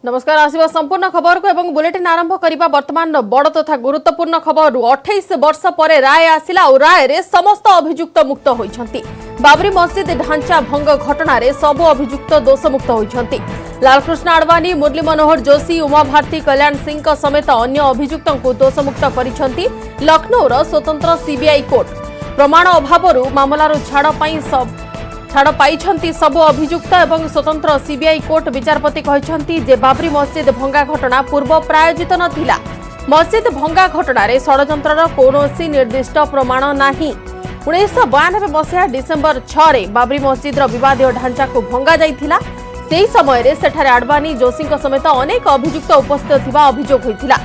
नमस्कार आसिबा संपूर्ण खबर को एवं बुलेटिन आरंभ करिबा वर्तमान बड़ तथा गुरुत्वपूर्ण खबर 28 वर्ष पर राय आसिला और राय रे समस्त अभियुक्त मुक्त होइछंती। बाबरी मस्जिद ढांचा भंग घटना रे सब अभियुक्त दोषमुक्त होइछंती। लालकृष्ण आडवाणी, मुरली मनोहर जोशी, उमा भारती, कल्याण सिंह समेत अन्य अभियुक्तों को दोषमुक्त करिछंती लखनऊर स्वतंत्र सीबीआई कोर्ट। प्रमाण अभावरु मामलार छाड़ पाइछंती सबु अभियुक्त एवं स्वतंत्र सीबीआई कोर्ट विचारपति कहछंती जे बाबरी मस्जिद भंगा घटना पूर्व प्रायोजित नथिला। मस्जिद भंगा घटना रे षडयंत्रर कौनसी निर्दिष्ट प्रमाण नाही। 1992 मसीहा डिसेंबर 6 रे बाबरी मस्जिद विवादीय ढांचा को भंगा जाइथिला। सेही समय रे सेठारे आडवाणी, जोशी समेत अनेक अभियुक्त उपस्थित थिबा अभियोग होइथिला।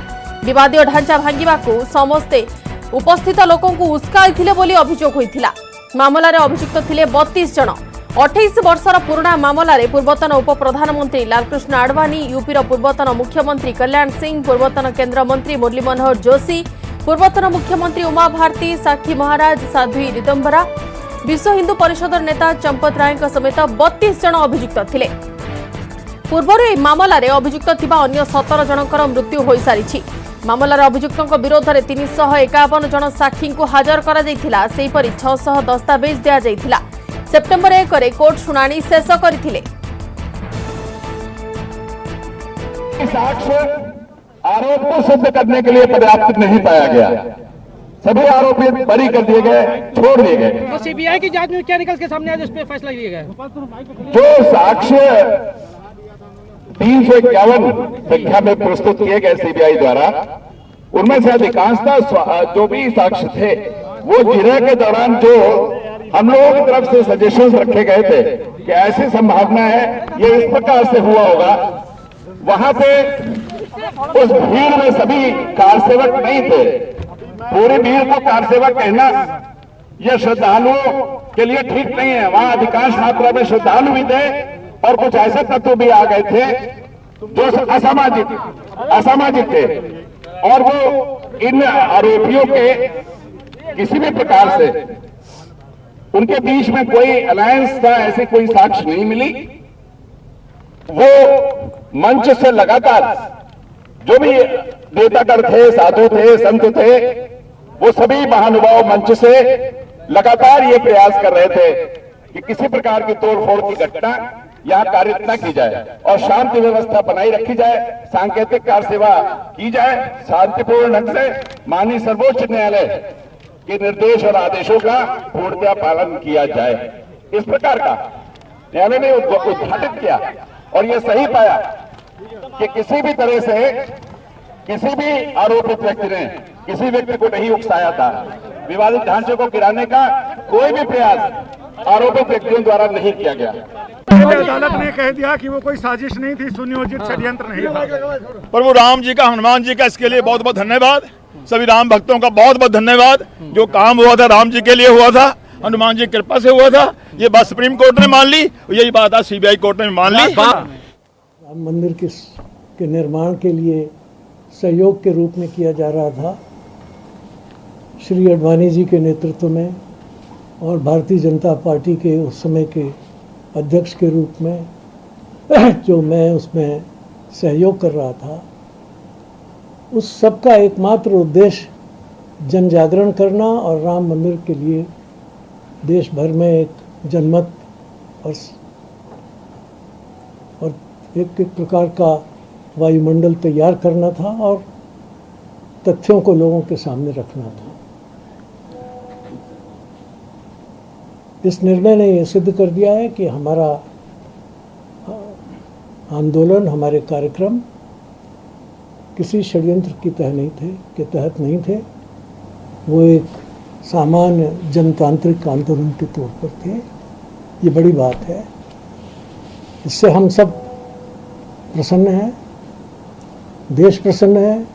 विवादीय ढांचा भांगिबा को समस्ते उपस्थित लोकों को उस्काइथिले बोली अभियोग होइथिला। मामलार अभियुक्त थिले 32 जन। 28 वर्षर पुराना मामलार पूर्वतन उप प्रधानमंत्री लालकृष्ण आडवाणी, यूपीर पूर्वतन मुख्यमंत्री कल्याण सिंह, पूर्वतन केंद्र मंत्री मुरली मनोहर जोशी, पूर्वतन मुख्यमंत्री उमा भारती, साक्षी महाराज, साध्वी रिदम्बरा, विश्व हिंदू परिषद नेता चंपत राय समेत 32 जन अभियुक्त थिले। पूर्व मामलार अभियुक्त थिबा अन्य 17 जनकर मृत्यु हो सारी। मामलार अभियुक्तों विरोध में 351 जन साक्षी को हाजर करा जाइथिला। सेहीपरि 600 दस्तावेज दिया जाइथिला। सेप्टेम्बर 1 रे कोर्ट शुनानी शेष करथिले। साक्ष्य आरोप को सिद्ध करने के लिए पर्याप्त नहीं पाया गया। सभी आरोपी बरी कर दिए गए, छोड़ दिए गए। तो सीबीआई की जांच में क्या निकल के सामने आज उस पर फैसला लिया गया? जो साक्ष्य 351 संख्या में प्रस्तुत किए गए सीबीआई द्वारा, उनमें से अधिकांशतः जो भी साक्ष्य थे वो जिरह के दौरान जो हम लोगों की तरफ से सजेशंस रखे गए थे कि ऐसी संभावना है ये इस प्रकार से हुआ होगा, वहां पे उस भीड़ में सभी कारसेवक नहीं थे। पूरी भीड़ को कारसेवक कहना यह श्रद्धालुओं के लिए ठीक नहीं है। वहां अधिकांश मात्रा में श्रद्धालु भी थे और कुछ ऐसे तत्व भी आ गए थे जो असामाजिक थे, और वो इन आरोपियों के किसी भी प्रकार से उनके बीच में कोई अलायंस था, ऐसी कोई साक्ष्य नहीं मिली। वो मंच से लगातार जो भी नेतागण थे, साधु थे, संत थे, वो सभी महानुभाव मंच से लगातार ये प्रयास कर रहे थे कि किसी प्रकार की तोड़फोड़ की घटना यहाँ कारित न की जाए और शांति व्यवस्था बनाई रखी जाए, सांकेतिक कार सेवा की जाए, शांतिपूर्ण ढंग से माननीय सर्वोच्च न्यायालय के निर्देश और आदेशों का पूर्णतः पालन किया जाए। इस प्रकार का न्यायालय ने उद्घाटित किया और यह सही पाया कि किसी भी तरह से किसी भी आरोपित व्यक्ति ने किसी व्यक्ति को नहीं उकसाया था। विवादित ढांचे को गिराने का कोई भी प्रयास आरोपित व्यक्तियों द्वारा नहीं किया गया। अदालत ने कह दिया कि वो कोई साजिश नहीं थी, सुनियोजित षड्यंत्र नहीं था। प्रभु राम जी का, हनुमान जी का इसके लिए बहुत बहुत धन्यवाद। सभी राम भक्तों का बहुत बहुत धन्यवाद। जो काम हुआ था राम जी के लिए हुआ था, हनुमान जी की कृपा से हुआ था। ये बात सुप्रीम कोर्ट ने मान ली, यही बात आज सीबीआई कोर्ट ने मान ली। राम मंदिर के निर्माण के लिए सहयोग के रूप में किया जा रहा था। श्री आडवाणी जी के नेतृत्व में और भारतीय जनता पार्टी के उस समय के अध्यक्ष के रूप में जो मैं उसमें सहयोग कर रहा था, उस सब का एकमात्र उद्देश्य जन जागरण करना और राम मंदिर के लिए देश भर में एक जनमत और एक प्रकार का वायुमंडल तैयार करना था और तथ्यों को लोगों के सामने रखना था। इस निर्णय ने यह सिद्ध कर दिया है कि हमारा आंदोलन, हमारे कार्यक्रम किसी षड्यंत्र के तहत नहीं थे। वो एक सामान्य जनतांत्रिक आंदोलन के तौर पर थे। ये बड़ी बात है। इससे हम सब प्रसन्न हैं, देश प्रसन्न है,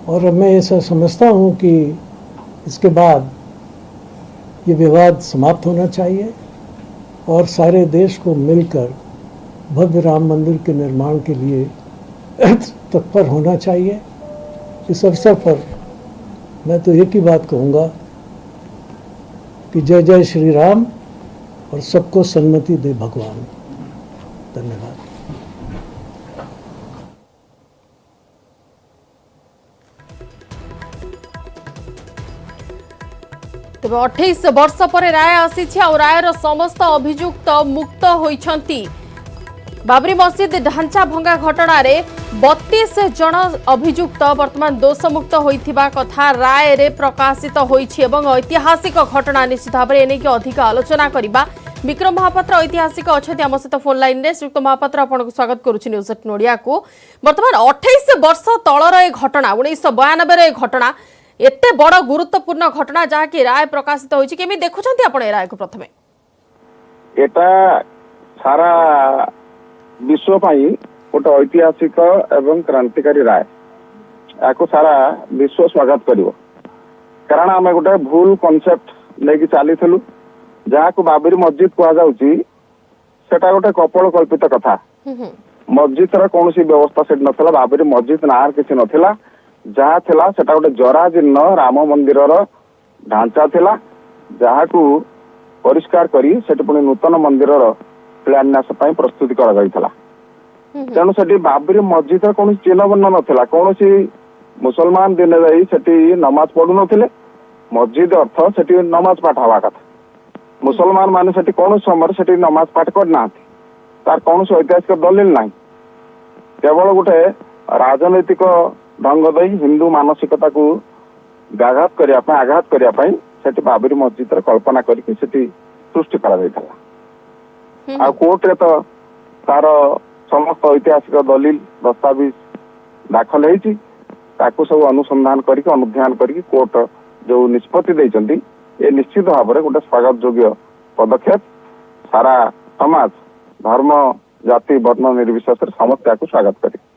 और मैं ऐसा समझता हूँ कि इसके बाद ये विवाद समाप्त होना चाहिए और सारे देश को मिलकर भव्य राम मंदिर के निर्माण के लिए तत्पर होना चाहिए। इस अवसर पर मैं तो एक ही बात कहूँगा कि जय जय श्री राम और सबको सन्मति दे भगवान। धन्यवाद। तेज 28 वर्ष पर राय आसी रायर समस्त अभियुक्त मुक्त होइछंती। बाबरी मस्जिद ढांचा भंगा घटना रे 32 जन अभियुक्त वर्तमान दोषमुक्त होइथिबा कथा राय रे प्रकाशित होइछि एवं ऐतिहासिक घटना निश्चित भाव में एनेक अधिक आलोचना करबा। विक्रम महापात्र ऐतिहासिक अच्छा आम सहित फोन लाइन रे। श्रीयुक्त महापात्र आपको स्वागत करुछि न्यूज 18 ओडिया को। वर्तमान 28 वर्ष तलर ए घटना 1992 रे घटना एते बड़ गुरुत्वपूर्ण घटना जहा कि राय प्रकाशित होइछि केमि देखुछंती आपण ए राय को? प्रथमे एटा सारा विश्व पाई गोटे ऐतिहासिक एवं क्रांतिकारी राय याको सारा विश्व स्वागत करिवो। कारण आम गोटे भूल कॉन्सेप्ट लेके चली जहाँ को बाबरी मस्जिद कह जाउची सेटा गोटे कपल कल्पित कथा। मस्जिद रा कौन सी व्यवस्था सेट नथिला। बाबरी मस्जिद नार किसी नथिला। जहाँ थिला सेटा गोटे जराजीर्ण राम मंदिर ढांचा थिला जहाँ को परिष्कार करी सेट पुणी नूतन मंदिर शिलान्यास प्रस्तुति करा जाइथला। तेणु सेठी बाबरी मस्जिद कौन चिन्ह बर्ण नथिला। कौन सी मुसलमान दिन जाई सेठी नमाज पढ़ु नथिले। मस्जिद अर्थ सेठी नमाज पाठ हवा कथा। मुसलमान माने सेठी कौन समय सेठी नमाज पाठ करना तार कौन ऐतिहासिक दलिल ना केवल गोटे राजनैतिक ढंग दे हिंदू मानसिकता को आघात करने सेठी बाबरी मस्जिद कल्पना करके सेठी सृष्टि करा जाइथला। आ कोर्ट रे तो तार समस्त ऐतिहासिक दलिल दस्तावेज दाखल होईची ताकू सब अनुसंधान करके अनुध्यान करके कोर्ट जो निष्पत्ति देइचंती ये निश्चित भाव में गोटे स्वागत योग्य पदक्षेप। सारा समाज धर्म जाति वर्ण निर्विशेष समस्त को स्वागत करे।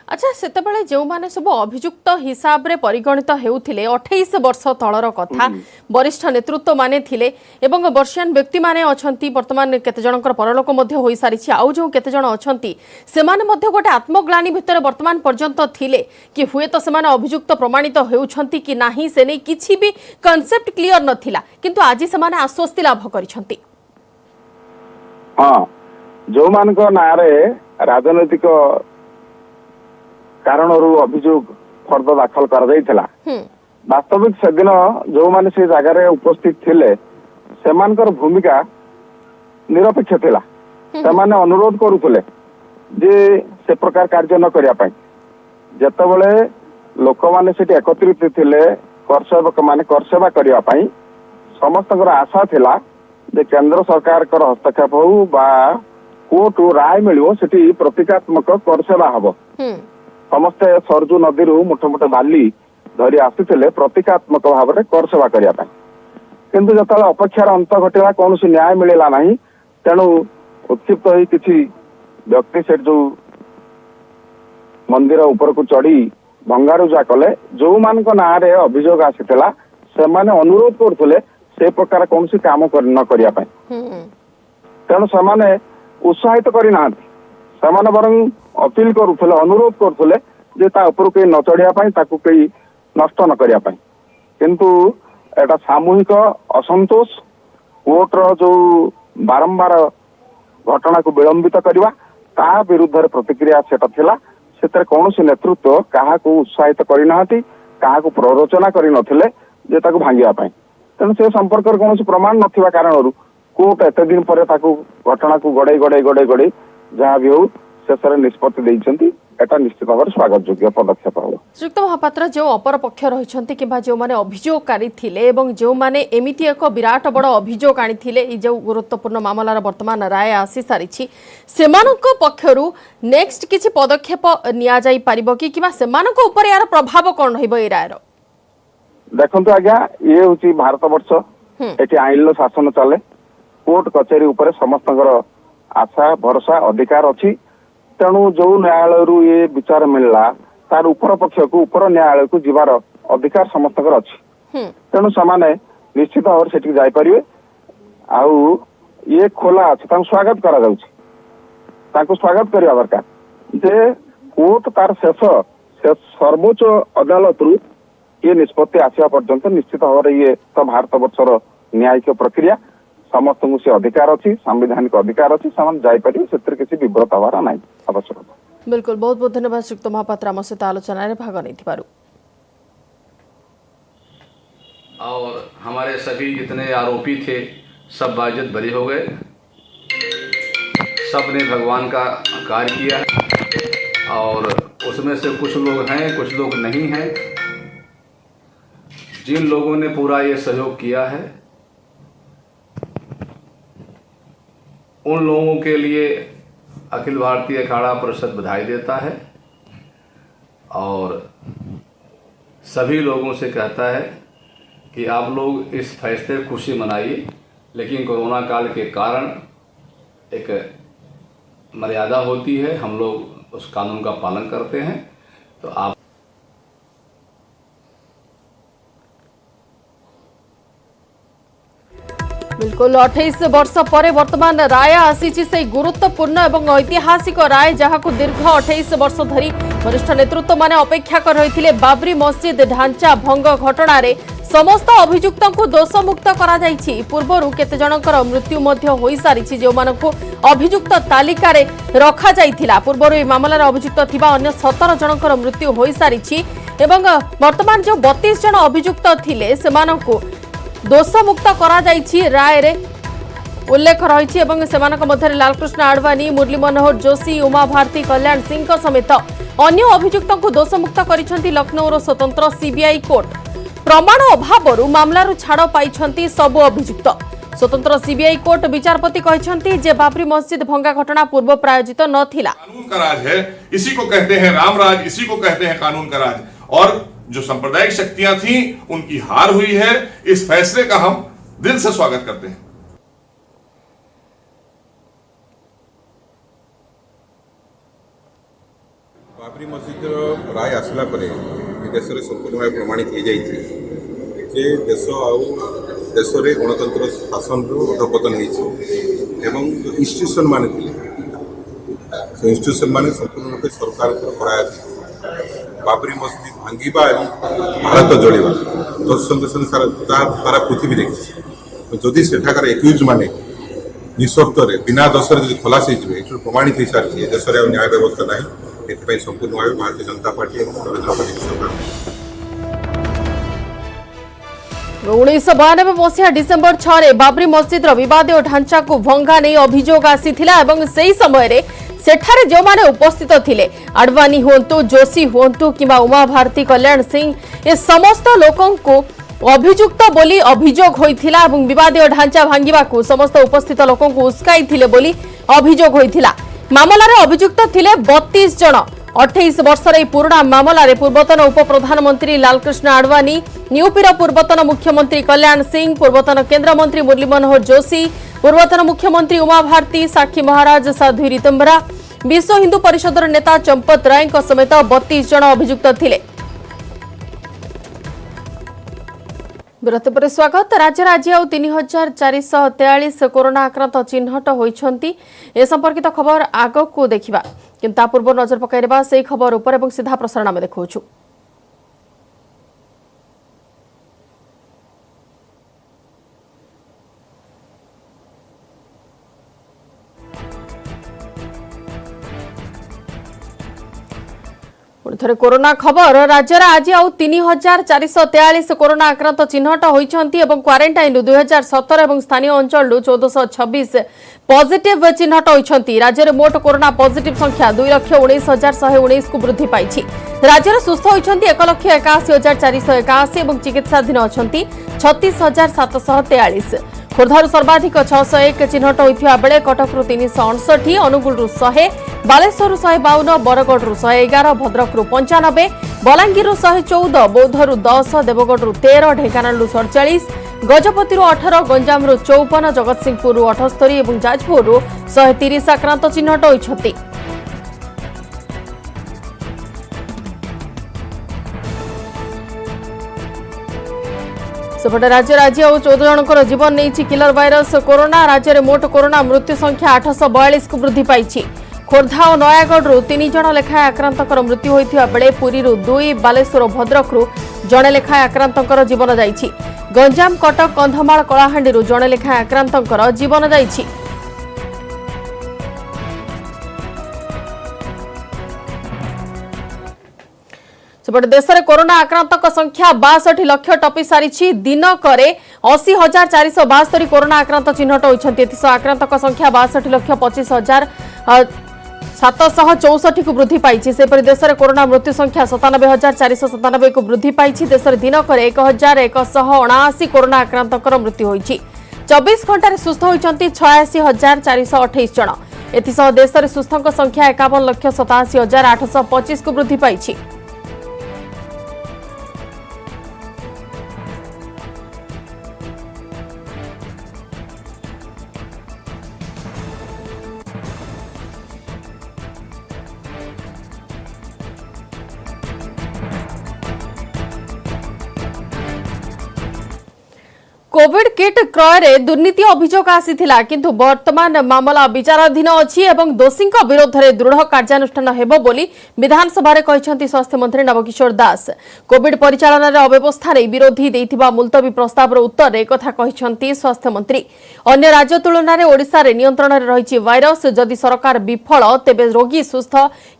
अच्छा सेतबेले जो माने सब अभियुक्त हिसाब रे परिगणित हेउथिले 28 वर्ष तलर कथा वरिष्ठ नेतृत्व माने थिले एवं वर्षियान व्यक्ति माने अछंती। वर्तमान केते जनकर परलोक मध्ये होई सारिछि। आउ जो केते जन अछंती से माने मध्ये गोटे आत्मग्लानी भितर वर्तमान पर्यंत थिले कि हुए तो से माने अभियुक्त प्रमाणित हेउछंती कि नाही से नै किछि भी कांसेप्ट क्लियर नथिला किंतु आज से माने आश्वस्ति लाभ करिछंती। हां जो मानको नारे राजनैतिक कारण अभियोग फर्द दाखल कर वास्तविक से दिन जो माने से जगह उपस्थित थिले सेमानकर भूमिका निरपेक्ष थिला। सेमाने अनुरोध करुले जे से प्रकार कार्य न करिया पई। जेतेबेले लोक माने सेठी एकत्रित थिले करसेवक माने करसेवा करिया पई समस्तकर आशा थिला जे केंद्र सरकार कर हस्तक्षेप हो बा कोर्ट राय मिलियो सेठी प्रतीकात्मक करसेवा हबो। समस्ते सरजू नदी मुठ मुठ बाली धरी आसी प्रतीकात्मक भाव में कर सेवा करने किंतु जो अपेक्षार अंत घटला कौन न्याय मिलला ना तेणु उत्क्षिप्त हो किसी व्यक्ति से जो मंदिर ऊपर को चढ़ी भंगारुजा कले जो मान ना अभियोग आसीला से अनुरोध करते से प्रकार कौन काम न करने तेणु से उत्साहित करना बरं अपील करुले अनुरोध करुले जे ता ऊपर कहीं न चढ़िया कहीं नष्ट न करने किंतु एटा सामूहिक असंतोष कोर्टर जो बारंबार घटना को विलंबित करवा ता विरुद्ध प्रतिक्रिया सेटा थिला। सेतरे कौन नेतृत्व क्या उत्साहित करना क्या प्ररोचना करनथिले जे ताको भांगिया पाई। तेणु से संपर्क कौन प्रमाण नथिबा कारणरू कोर्ट एते दिन पर ताको घटना को गड़े गड़े गड़े गड़े जहाँ भी हो शेष निष्पत्ति देइछंती एटा निश्चित भाव स्वागत योग्य पदक्षेप हो। श्रीयुक्त महापात्र जो अपर पक्ष रहिछंती किबा जो माने अभियोगकारी थिले एवं जो माने एमिति एक विराट बड़ अभियोग आनिथिले ई जो गुरुत्वपूर्ण मामलार वर्तमान राय आसी सारिछि सेमानक पक्षरु नेक्स्ट किछि पदक्षेप निया जाई परिबो कि किबा सेमानक ऊपर यार प्रभाव कोन रहइबो ई रायर? देखंतु आज्ञा ये होची भारत वर्ष एठी आइनलो शासन चले कोर्ट कचेरी ऊपर समस्तकर आशा भरोसा अधिकार अच्छी। तेणु जो न्यायालय ये विचार मिलला तार ऊपर पक्ष को ऊपर न्यायालय को जीवार अधिकार समस्त अच्छी। तेणु से निश्चित भाव से जापरिए आउ ये खोला अच्छे स्वागत करा स्वागत करवा दरकार जे कोर्ट तार शेष सर्वोच्च अदालत रु ये निष्पत्ति आसवा पर्यंत निश्चित भाव ये तो भारत वर्षर न्यायिक प्रक्रिया समस्त से अधिकार अच्छी संवैधानिक अधिकार अच्छी जापर से किसी विव्रत हमारा ना आवश्यकता। बिल्कुल बहुत बहुत धन्यवाद श्रीयुक्त महापात्र आम सहित आलोचन भाग नहीं। और हमारे हमारे सभी जितने आरोपी थे सब बाइज्जत बरी हो गए। सब ने भगवान का कार्य किया है और उसमें से कुछ लोग हैं, कुछ लोग नहीं हैं। जिन लोगों ने पूरा ये सहयोग किया है उन लोगों के लिए अखिल भारतीय अखाड़ा परिषद बधाई देता है और सभी लोगों से कहता है कि आप लोग इस फैसले खुशी मनाइए, लेकिन कोरोना काल के कारण एक मर्यादा होती है, हम लोग उस कानून का पालन करते हैं। तो आप बिल्कुल 28 वर्ष पर वर्तमान राय आसीची से गुरुत्वपूर्ण एवं ऐतिहासिक राय जहां दीर्घ 28 वर्ष धरी वरिष्ठ नेतृत्व माने अपेक्षा कर रही बाबरी मस्जिद ढांचा भंग घटना समस्त अभियुक्त को दोषमुक्त करा जायछि। पूर्वरु केते जनकर मृत्यु मध्य होई सारिछि जो मानको अभियुक्त तालिका रे रखा जायथिला। पूर्वरु ए मामलार अभियुक्त थिबा अन्य 17 जनकर मृत्यु होई सारिछि एवं वर्तमान जो 32 जन अभियुक्त थिले सेमानको दोषमुक्त करा जायछि राय रे उल्लेख रही एवं सेमानक मध्यरे लालकृष्ण आडवाणी, मुरली मनोहर जोशी, उमा भारती, कल्याण सिंह समेत अन्य अभियुक्त को दोषमुक्त करिसेंति लखनऊर स्वतंत्र सीबीआई कोर्ट। प्रमाण अभाव मामलार छाड़ पाई सबु अभियुक्त। स्वतंत्र सीबीआई कोर्ट विचारपति कहते जे बाबरी मस्जिद भंगा घटना पूर्व प्रायोजित न थिला। कानून का राज है, इसी को कहते हैं राम राज, इसी को कहते हैं कानून का राज। और जो सांप्रदायिक शक्तियां थी उनकी हार हुई है। इस फैसले का हम दिल से स्वागत करते हैं। बाबरी मस्जिद राय आसला देश में संपूर्ण भाव प्रमाणित हो जाए जे देश देश में गणतंत्र शासन अधपतन हो इंस्टीट्यूशन मान इंस्टीट्यूशन मान संपूर्ण रूप सरकार बाबरी मस्जिद भांगा और भारत जलिवा दर्शन सारा पृथ्वी देखी जदि सेठाकार एक्यूज माने निस्वार्थ बिना दोष खलास हो प्रमाणित हो सारी देश में न्याय व्यवस्था ना संपूर्ण भाव भारतीय जनता पार्टी और नरेंद्र मोदी सरकार 1992 मसीहा डिसेम्बर 6 बाबरी मस्जिद विवाद ढांचा को भंगा नहीं अभियोग आसीथिला एवं सेही समय रे सेठारे जो माने उपस्थित थिले आडवाणी हुंतु, जोशी हुंतु किबा उमा भारती, कल्याण सिंह ए समस्त लोकन को अभियुक्त बोली अभियोग होइथिला एवं विवाद ढांचा भांगिबा को समस्त उपस्थित लोकन को उस्काई थिले बोली अभियोग होइथिला। मामलार अभियुक्त थिले 32 जन। 28 वर्षर पुराणा मामलार पूर्वतन उप प्रधानमंत्री लालकृष्ण आडवाणी, यूपीर पूर्वतन मुख्यमंत्री कल्याण सिंह, पूर्वतन केंद्र मंत्री मुरली मनोहर जोशी, पूर्वतन मुख्यमंत्री उमा भारती, साक्षी महाराज, साध्वी रितंबरा, विश्व हिंदू परिषदर नेता चंपत राय समेत 32 जन अभियुक्त थिले। विरति पर स्वागत। राज्य आज 3443 कोरोना आक्रांत चिन्हट होइछंती। ए संपर्कित खबर आगो को देखिबा किंतु पूर्व नजर पकाइबा से खबर ऊपर एवं सीधा प्रसारण में देखौछु। थे कोरोना खबर। राज्य आज 3443 कोरोना आक्रांत चिन्हट होइछंती एवं क्वारंटाइन 2017 एवं स्थानीय अंचल 1426 पॉजिटिव चिन्हट होइछंती। राज्य में मोट कोरोना पॉजिटिव संख्या 2,19,119 को वृद्धि पाइछि। राज्य सुस्थ होइछंती 1,81,481 एवं चिकित्साधीन अछंती 36,743। खोर्धारू सर्वाधिक 601 चिन्हट होइथिबा बेले कटकरू 359, अनुगुलरू 100, बालेश्वररू 152, बरगढ़रू 111, भद्रकरू 95, बलांगीररू 114, बौद्धरू 10, देवगढ़रू 13, ढेंकानालरू 47, गजपतिरू 18, गंजामरू 54, जगतसिंहपुररू 78 और जाजपुररू 130 आक्रांत चिन्हट होइछंती। सेपटे राज्य आज 14 जनकर जीवन नहीं किलर भाइरस कोरोना। राज्य में मोट कोरोना मृत्यु संख्या 842 को वृद्धि पाई। खोर्धा और नयागढ़ 3 जन लेखाएं आक्रांतकर मृत्यु होइथिबा बेले पुरी 2, बालेश्वर भद्रकरू जड़े लेखाएं आक्रांतकर जीवन जाइछि। गंजाम, कटक, कंधमाल, कलाहांडी जड़े लेखाएं आक्रांतकर जीवन जाइछि। सेपटे देश में कोरोना आक्रांतक संख्या 62 लाख टपी सारी। दिनक 80,472 कोरोना आक्रांत चिन्हट होती। आक्रांतक संख्या 62,25,764 को वृद्धि पाई। सेपरि देश में कोरोना मृत्यु संख्या 97,497 को वृद्धि पाई। देश में दिनक 1,179 कोरोना आक्रांतकर मृत्यु होती। 24 घंटे सुस्थ होती 86,428 जन। एसह देश में सुस्थों संख्या 51,87,825 को वृद्धि पाई। कोविड किट क्रय दुर्नीति अभियोग आसीथिला किंतु वर्तमान मामला विचाराधीन अछि एवं दोषी विरोध में दृढ़ कार्यानुष्ठान हेबो बोली विधानसभा रे कहिसंती स्वास्थ्य मंत्री नवकिशोर दास। कोविड परिचालन रे अव्यवस्था रे विरोधी देइथिबा मुलतवी प्रस्ताव रो उत्तर रे कथा कहिसंती स्वास्थ्य मंत्री। अन्य राज्य तुलना रे ओडिसा रे नियंत्रण रे रहिछि वायरस। जदि सरकार विफल तेबे रोगी सुस्थ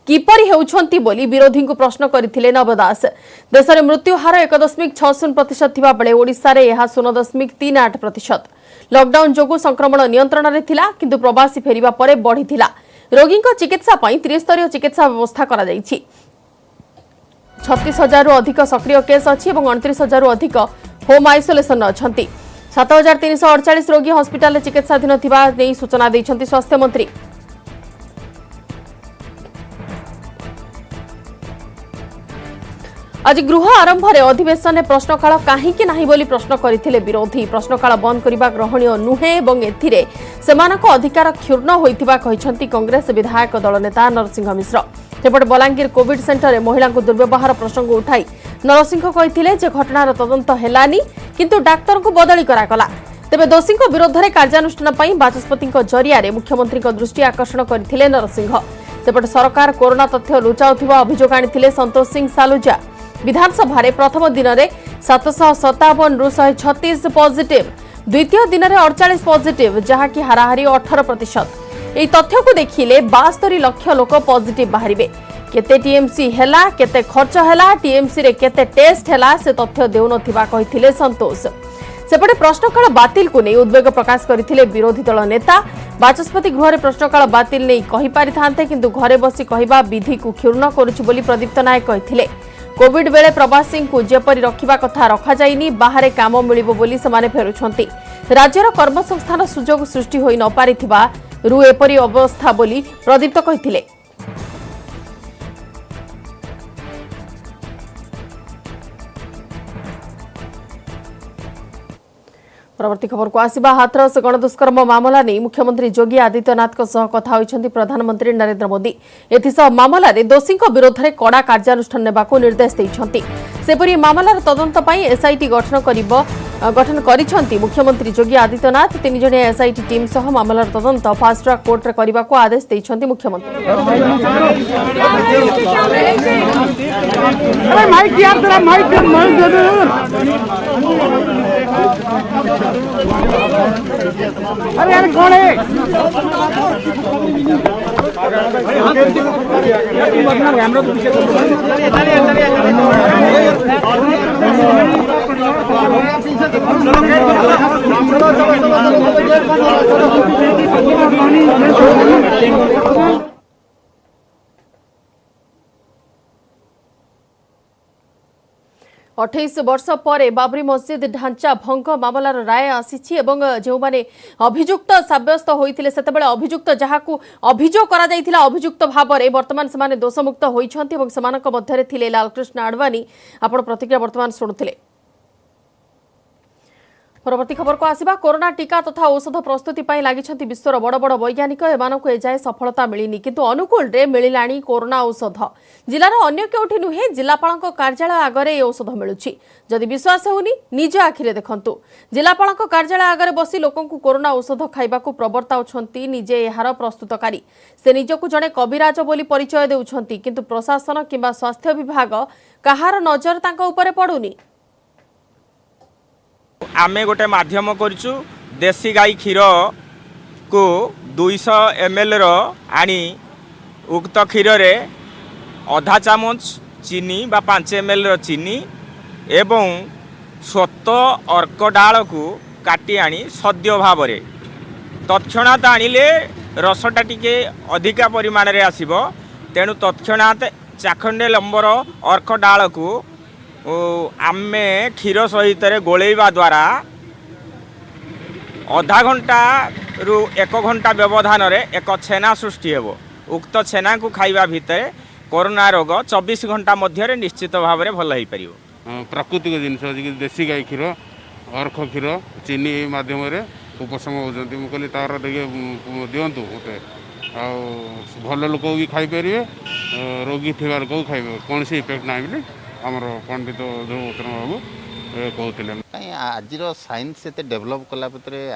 किपरि हेउछंती बोली विरोधी को प्रश्न करथिले नव दास। देश में मृत्यु हार 1.60% थिबा बेले ओडिसा रे यह 0.38%। लॉकडाउन जोगु संक्रमण नियंत्रण रे थिला किंतु प्रवासी फेरिबा परे बढ़िथिला। रोगी को चिकित्सा पई त्रिस्तरीय चिकित्सा व्यवस्था करा जाइछि। 36,000 रु अधिक सक्रिय केस अछि एवं 29,000 रु अधिक होम आइसोलेशन अछंती। 7,348 रोगी हॉस्पिटल रे चिकित्साधीन थिबा नै सूचना दैछंती स्वास्थ्य मंत्री। आज गृह आरंभ में अधिवेशन में प्रश्नकाल कहीं नहीं बोली प्रश्न करथिले विरोधी। प्रश्नकाल बंद करने ग्रहणीय नुहे एवं एथिरे सेमानक अधिकार क्षुण्ण होइथिबा कहिसंती कांग्रेस विधायक दल नेता नरसिंह मिश्र। सेपटे बलांगीर कोविड सेंटर में महिला दुर्व्यवहार प्रसंग उठाई नरसिंह कहिथिले जे घटनार तदंत हेलानी किंतु डाक्तर को बदली करागला। तेबे दोषी विरोध में कार्यानुष्ठान पई बाचस्पति जरिया मुख्यमंत्री दृष्टि आकर्षण करथिले नरसिंह। सेपटे सरकार कोरोना तथ्य लुचाउथिबा अभियोग आनिथिले संतोष सिंह सालुजा। विधानसभा रे प्रथम दिन में 757 रु 136 पॉजिटिव, द्वितीय दिन में 48 पॉजिटिव जहाँकि हाराहारी 18%। यह तथ्य को देखिले 72 लाख लोक पॉजिटिव बाहरिबे। केते टीएमसी हैला केते खर्च हैला टीएमसी रे केते टेस्ट हैला से तथ्य देउनथिबा कहिथिले संतोष। सेपटे प्रश्नकाल बातिल को नहीं उद्वेग प्रकाश करथिले विरोधी दल नेता। बाचस्पति गृह में प्रश्नकाल बातिल नहीं कहि पारि थांते किंतु घरे बसी कहबा विधि को क्षुण्ण करूछि बोली प्रदीप्त नायक कहिथिले। कोविड बेले प्रवासी को जेपरी रखिबा कथा रखा जाइनी बाहरे काम मिलिबो बोली समाने फेरुछंती। राज्यर कर्मसंस्थान सुजोग सृष्टि होई न पारिथिबा रु एपरी अवस्था बोली प्रदीप्त कहिथिले। परवर्ती खबर को आसिबा हाथरस गणदुष्कर्म मामला नहीं मुख्यमंत्री योगी आदित्यनाथ कथा होइछंती प्रधानमंत्री नरेंद्र मोदी। एथिसह मामला रे दोषी विरोध में कड़ा कार्यानुष्ठान नेबाको निर्देश दैछंती। सेपरि मामलार तदंत पई एसआईटी गठन करिछंती मुख्यमंत्री योगी आदित्यनाथ। 3 जणिया एसआईटी टीम सह मामलार तदंत फास्ट ट्रैक कोर्ट रे करबाको आदेश दैछंती मुख्यमंत्री। अरे यार कौन है? अठाईस वर्ष पर बाबरी मस्जिद ढांचा भंग मामलार राय आसी एवं जो माने अभियुक्त सब्यस्त होइथिले सेतेबेले अभियुक्त जहाकू अभियोग करा जाइथिला अभियुक्त भाव में वर्तमान से दोषमुक्त होइछंती एवं समानक मध्यरे थिले लालकृष्ण आडवाणी। आपण प्रतिक्रिया वर्तमान शुणुथिले। परवर्ती खबर को आसिबा कोरोना टीका तथा औषध प्रस्तुति पई लागिछंती विश्वर बड़ बड़ वैज्ञानिक। एमानकु एजाए सफलता मिलिनी किंतु अनुकूल रे मिलिलाणी कोरोना औषध। जिलार अन्य केउठी नुहे जिलापालक कार्यालय आगरे ए औषध मिलुछि। जदि विश्वास होउनी निज आखिरे देखंतु। जिलापालक कार्यालय आगरे बसी लोकंकु कोरोना औषध खाइबाकू प्रवर्ताउछंती निजे एहार प्रस्तुतकारी। से निजकु जणे कविराज बोली परिचय देउछंती किंतु प्रशासन किंबा स्वास्थ्य विभाग कहार नजर तांका उपरे पडुनी। आमे गोटे माध्यम करूँ देसी गाई क्षीर को 200 ml आनी उक्त क्षीर रे आधा चामच चीनी बा 5 ml चीनी एवं स्वत अर्क डाल को काटी आनी सद्य भाव में तत्क्षणात आणिले रसटा टिके अधिका परिमाण रे आसीबो तेणु तत्क्षणात चाखंडे लंबर अर्क डाल को आमे क्षीर सहित गोलेवा द्वारा आधा घंटा रु 1 घंटा व्यवधान रे एक छेना सृष्टि हेबो। उक्त छेना को खाइबा भितर कोरोना रोग 24 घंटा मध्य निश्चित भाव में भल हो पार। प्राकृतिक जिन देशी गाई क्षीर अर्क क्षीर चीनी मध्यम उपशम होती मुझे कहली तार दिंतु मत भल लोक भी खाईपर रोगी थी लोक खाइबे कौन सी इफेक्ट ना बोली आमर पंडित ध्रुवचरण बाबू कहते आज साइंस से डेभलप कला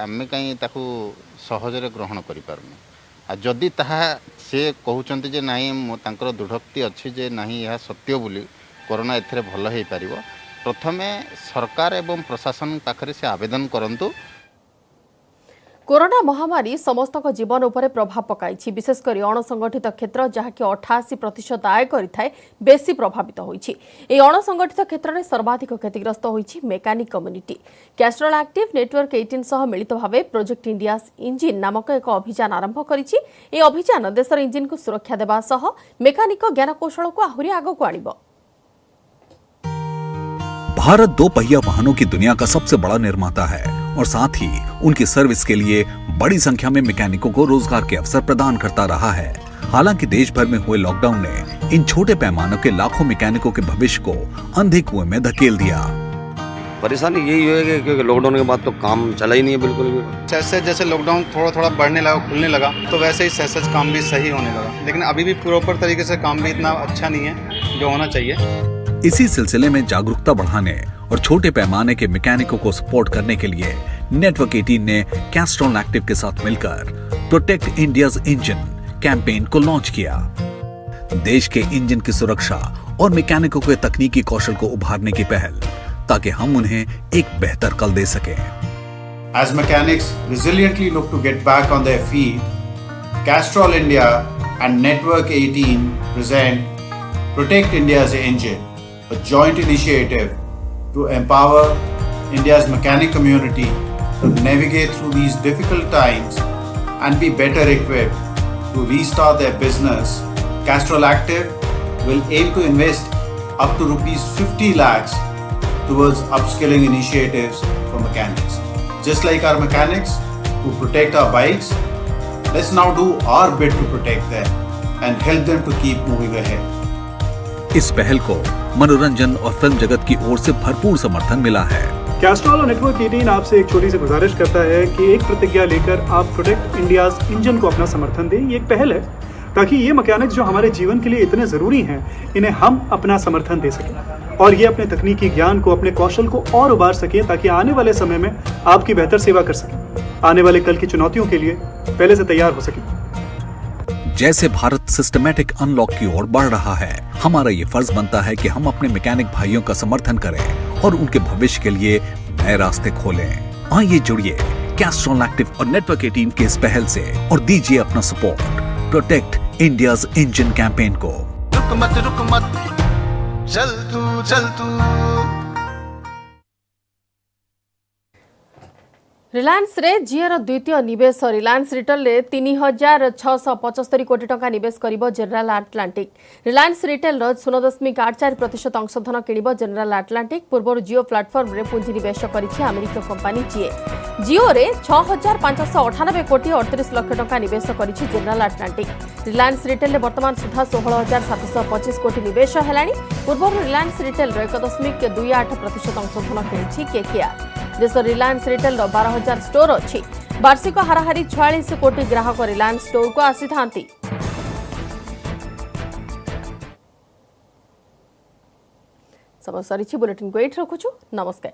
आम कहीं सहजरे ग्रहण कर जदि ताहा से कहते जे नाई तांकर दृढ़ोक्ति अच्छी जे नहीं यह सत्य बोली कोरोना एथिरे भल हो पार प्रथमे सरकार एवं प्रशासन पाखरे से आवेदन करंतु। कोरोना महामारी समस्त जीवन उपर प्रभाव पकाई विशेषकर अणसंगठित क्षेत्र जहाँकि 88% आय करिथाय बेसी प्रभावित होईछि। ए अणसंगठित क्षेत्र में सर्वाधिक क्षतिग्रस्त होईछि mechanic community. Castrol active network 18 सह मिलित भावे प्रोजेक्ट इंडिया इंजिन नामक एक अभियान आरंभ करिछि। ए अभियान देशर इंजिन को सुरक्षा देबा सह मेकानिक ज्ञानकौशल को आहुरी आगको आनिबो। भारत 2 पहिया वाहनों की दुनिया का सबसे बड़ा निर्माता है और साथ ही उनकी सर्विस के लिए बड़ी संख्या में मैकेनिकों को रोजगार के अवसर प्रदान करता रहा है। हालांकि देश भर में हुए लॉकडाउन ने इन छोटे पैमानों के लाखों मैकेनिकों के भविष्य को अंधे कुएं में धकेल दिया। परेशानी यही है कि लॉकडाउन के बाद तो काम चला ही नहीं है बिल्कुल भी। जैसे लॉकडाउन थोड़ा बढ़ने लगा खुलने लगा तो वैसे ही सहज काम भी सही होने लगा, लेकिन अभी भी प्रॉपर तरीके से काम भी इतना अच्छा नहीं है जो होना चाहिए। इसी सिलसिले में जागरूकता बढ़ाने और छोटे पैमाने के मैकेनिकों को सपोर्ट करने के लिए नेटवर्क 18 ने कैस्ट्रॉल एक्टिव के साथ मिलकर प्रोटेक्ट इंडियाज इंजन कैंपेन को लॉन्च किया। देश के इंजन की सुरक्षा और मैकेनिकों के तकनीकी कौशल को उभारने की पहल, ताकि हम उन्हें एक बेहतर कल दे सकें। As mechanics resiliently look to get back on their feet, Castrol India and Network 18 present Protect India's Engine, a joint initiative to empower India's mechanic community to navigate through these difficult times and be better equipped to restart their business. Castrol Active will aim to invest up to rupees 50 lakhs towards upskilling initiatives for mechanics. Just like our mechanics who protect our bikes, let's now do our bit to protect them and help them to keep moving ahead. इस पहल को मनोरंजन और film जगत की ओर से भरपूर समर्थन मिला है। कैस्ट्रॉल और नेटवर्क 18 आपसे एक छोटी सी गुजारिश करता है कि एक प्रतिज्ञा लेकर आप प्रोटेक्ट इंडियाज इंजन को अपना समर्थन दें। ये एक पहल है ताकि ये मैकेनिक्स जो हमारे जीवन के लिए इतने ज़रूरी हैं, इन्हें हम अपना समर्थन दे सकें और ये अपने तकनीकी ज्ञान को, अपने कौशल को और उभार सकें, ताकि आने वाले समय में आपकी बेहतर सेवा कर सकें, आने वाले कल की चुनौतियों के लिए पहले से तैयार हो सकें। जैसे भारत सिस्टमैटिक अनलॉक की ओर बढ़ रहा है, हमारा ये फर्ज बनता है कि हम अपने मैकेनिक भाइयों का समर्थन करें और उनके भविष्य के लिए नए रास्ते खोलें। आइए जुड़िए कैस्ट्रॉल एक्टिव और नेटवर्क 18 के इस पहल से और दीजिए अपना support protect India's engine campaign को। रुक मत चल तू रिलायंस रे जिओर द्वितीय निवेश रिलायंस रिटेल रे 3675 कोटी टंका निवेश करिबो जनरल आटलांटिक। रिलायंस रिटेल रो 0.84% अंशधन किनिबो जनरल आटलांटिक। पूर्व जिओ प्लेटफॉर्म रे पुंजी निवेश करिछि अमेरिका कंपनी जीए। जिओ रे 6598 कोटी 38 लाख टंका निवेश करिछि जनरल आटलांटिक। रिलायंस रिटेल रे वर्तमान सुधा 16725 कोटी निवेश हेलानी। पूर्व रिलायंस रिटेल रो 1.28% अंशधन किनिछि केकेआर। देश रिलायंस रिटेल 12,000 स्टोर अच्छी। वार्षिक हाराहारी 46 कोटी ग्राहक रिलायंस स्टोर को आसी थांती। समय सरी बुलेटिन को एट रखुछु। नमस्कार।